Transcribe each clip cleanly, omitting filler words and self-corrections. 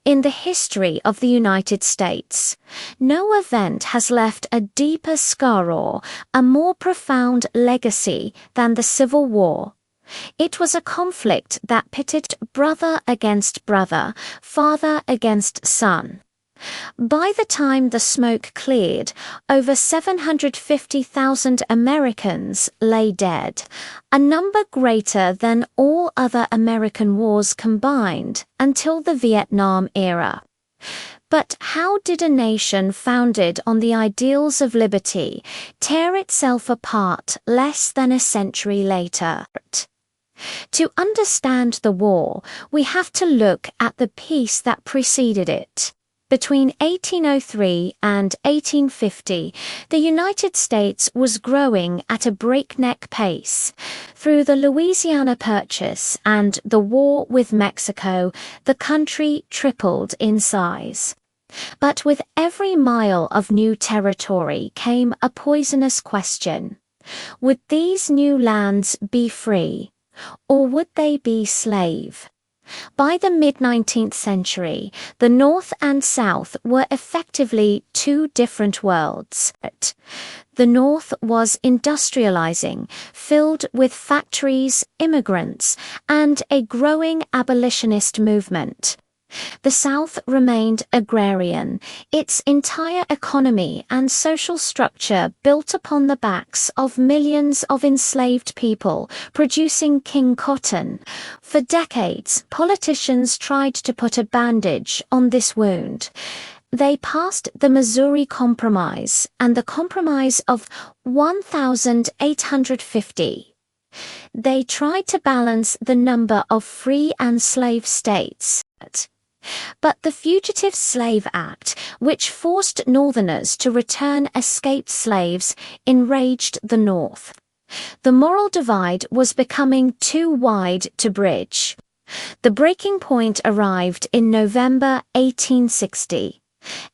In the history of the United States, no event has left a deeper scar or a more profound legacy than the Civil War. It was a conflict that pitted brother against brother, father against son. By the time the smoke cleared, over 750,000 Americans lay dead, a number greater than all other American wars combined until the Vietnam era. But how did a nation founded on the ideals of liberty tear itself apart less than a century later? To understand the war, we have to look at the peace that preceded it. Between 1803 and 1850, the United States was growing at a breakneck pace. Through the Louisiana Purchase and the war with Mexico, the country tripled in size. But with every mile of new territory came a poisonous question. Would these new lands be free, or would they be slave? By the mid-19th century, the North and South were effectively two different worlds. The North was industrializing, filled with factories, immigrants, and a growing abolitionist movement. The South remained agrarian, its entire economy and social structure built upon the backs of millions of enslaved people producing king cotton. For decades, politicians tried to put a bandage on this wound. They passed the Missouri Compromise and the Compromise of 1850. They tried to balance the number of free and slave states. But the Fugitive Slave Act, which forced Northerners to return escaped slaves, enraged the North. The moral divide was becoming too wide to bridge. The breaking point arrived in November 1860.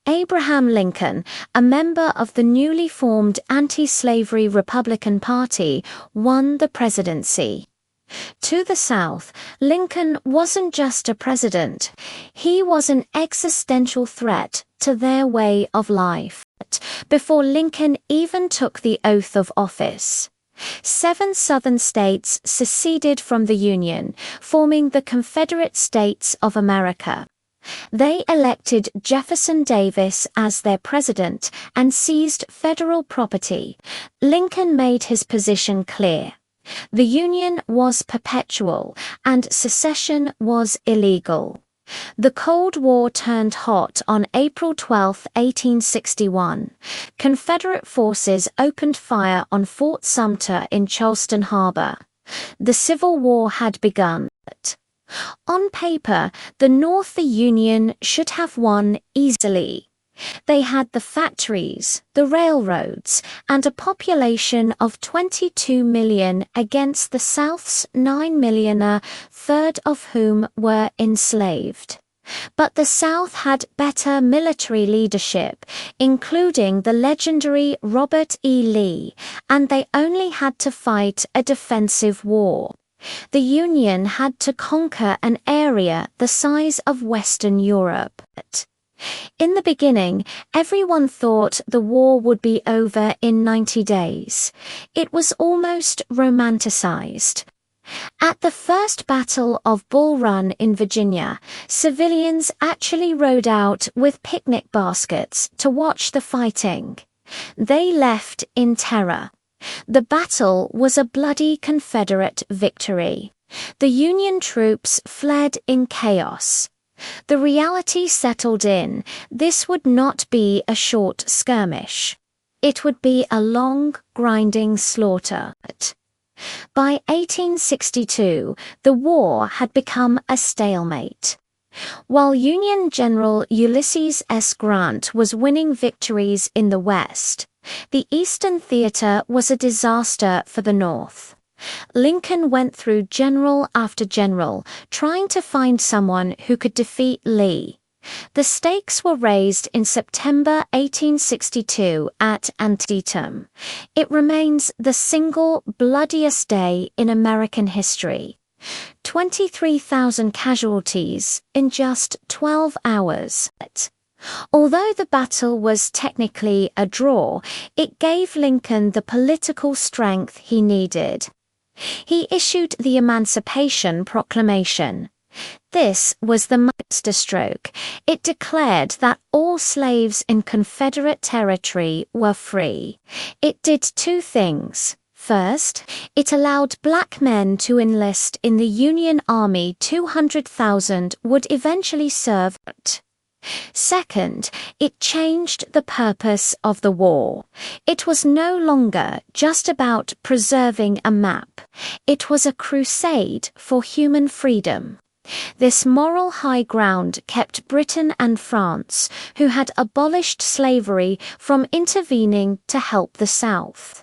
Abraham Lincoln, a member of the newly formed anti-slavery Republican Party, won the presidency. To the South, Lincoln wasn't just a president, he was an existential threat to their way of life. Before Lincoln even took the oath of office, 7 Southern states seceded from the Union, forming the Confederate States of America. They elected Jefferson Davis as their president and seized federal property. Lincoln made his position clear. The Union was perpetual, and secession was illegal. The Cold War turned hot on April 12, 1861. Confederate forces opened fire on Fort Sumter in Charleston Harbor. The Civil War had begun. On paper, the North, the Union, should have won easily. They had the factories, the railroads, and a population of 22 million against the South's 9 million, a third of whom were enslaved. But the South had better military leadership, including the legendary Robert E. Lee, and they only had to fight a defensive war. The Union had to conquer an area the size of Western Europe. In the beginning, everyone thought the war would be over in 90 days. It was almost romanticized. At the First Battle of Bull Run in Virginia, civilians actually rode out with picnic baskets to watch the fighting. They left in terror. The battle was a bloody Confederate victory. The Union troops fled in chaos. The reality settled in. This would not be a short skirmish. It would be a long, grinding slaughter. By 1862, the war had become a stalemate. While Union General Ulysses S. Grant was winning victories in the West, the Eastern Theater was a disaster for the North. Lincoln went through general after general, trying to find someone who could defeat Lee. The stakes were raised in September 1862 at Antietam. It remains the single bloodiest day in American history. 23,000 casualties in just 12 hours. Although the battle was technically a draw, it gave Lincoln the political strength he needed. He issued the Emancipation Proclamation. This was the masterstroke. It declared that all slaves in Confederate territory were free. It did two things. First, it allowed black men to enlist in the Union Army. 200,000 would eventually serve. Second, it changed the purpose of the war. It was no longer just about preserving a map. It was a crusade for human freedom. This moral high ground kept Britain and France, who had abolished slavery, from intervening to help the South.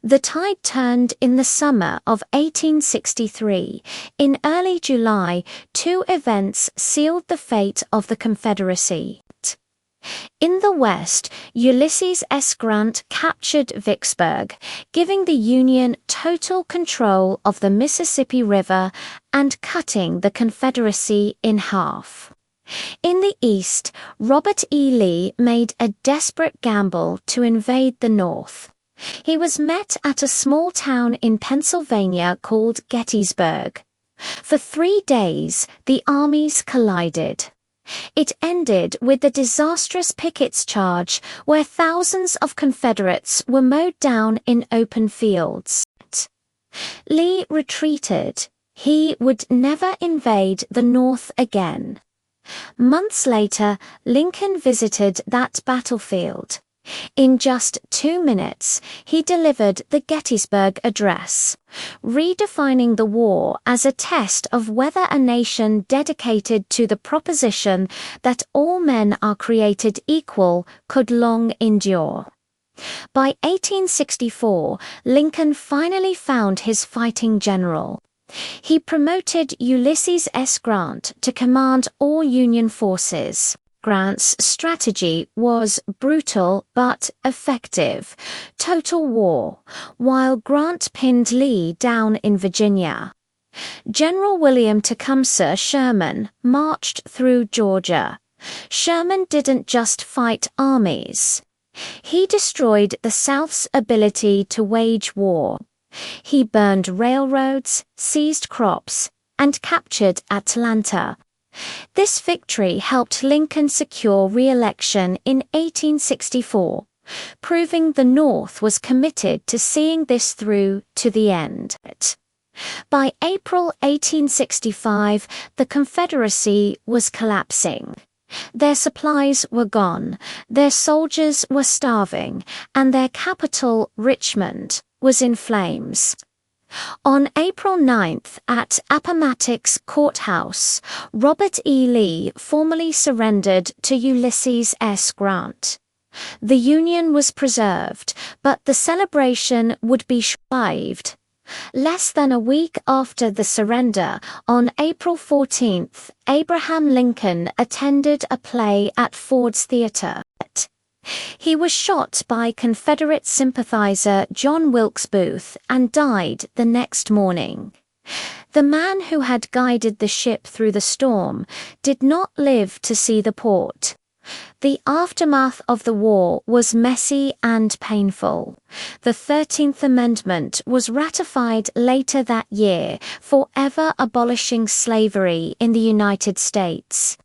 The tide turned in the summer of 1863. In early July, two events sealed the fate of the Confederacy. In the West, Ulysses S. Grant captured Vicksburg, giving the Union total control of the Mississippi River and cutting the Confederacy in half. In the East, Robert E. Lee made a desperate gamble to invade the North. He was met at a small town in Pennsylvania called Gettysburg. For 3 days, the armies collided. It ended with the disastrous Pickett's Charge, where thousands of Confederates were mowed down in open fields. Lee retreated. He would never invade the North again. Months later, Lincoln visited that battlefield. In just 2 minutes, he delivered the Gettysburg Address, redefining the war as a test of whether a nation dedicated to the proposition that all men are created equal could long endure. By 1864, Lincoln finally found his fighting general. He promoted Ulysses S. Grant to command all Union forces. Grant's strategy was brutal but effective, total war, while Grant pinned Lee down in Virginia. General William Tecumseh Sherman marched through Georgia. Sherman didn't just fight armies. He destroyed the South's ability to wage war. He burned railroads, seized crops, and captured Atlanta. This victory helped Lincoln secure re-election in 1864, proving the North was committed to seeing this through to the end. By April 1865, the Confederacy was collapsing. Their supplies were gone, their soldiers were starving, and their capital, Richmond, was in flames. On April 9th, at Appomattox Courthouse, Robert E. Lee formally surrendered to Ulysses S. Grant. The Union was preserved, but the celebration would be short-lived. Less than a week after the surrender, on April 14th, Abraham Lincoln attended a play at Ford's Theater. He was shot by Confederate sympathizer John Wilkes Booth and died the next morning. The man who had guided the ship through the storm did not live to see the port. The aftermath of the war was messy and painful. The 13th Amendment was ratified later that year, forever abolishing slavery in the United States.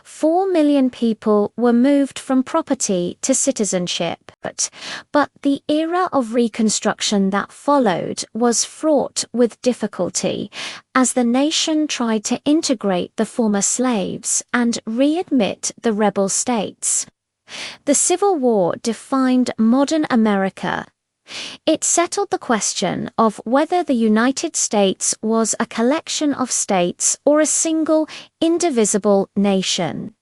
4 million people were moved from property to citizenship, but the era of Reconstruction that followed was fraught with difficulty as the nation tried to integrate the former slaves and readmit the rebel states. The Civil War defined modern America. It settled the question of whether the United States was a collection of states or a single, indivisible nation.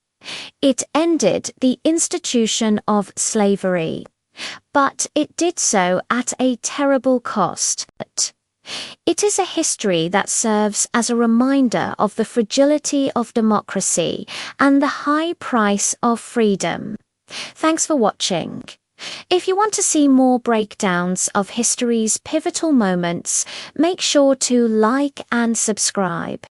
It ended the institution of slavery, but it did so at a terrible cost. It is a history that serves as a reminder of the fragility of democracy and the high price of freedom. Thanks for watching. If you want to see more breakdowns of history's pivotal moments, make sure to like and subscribe.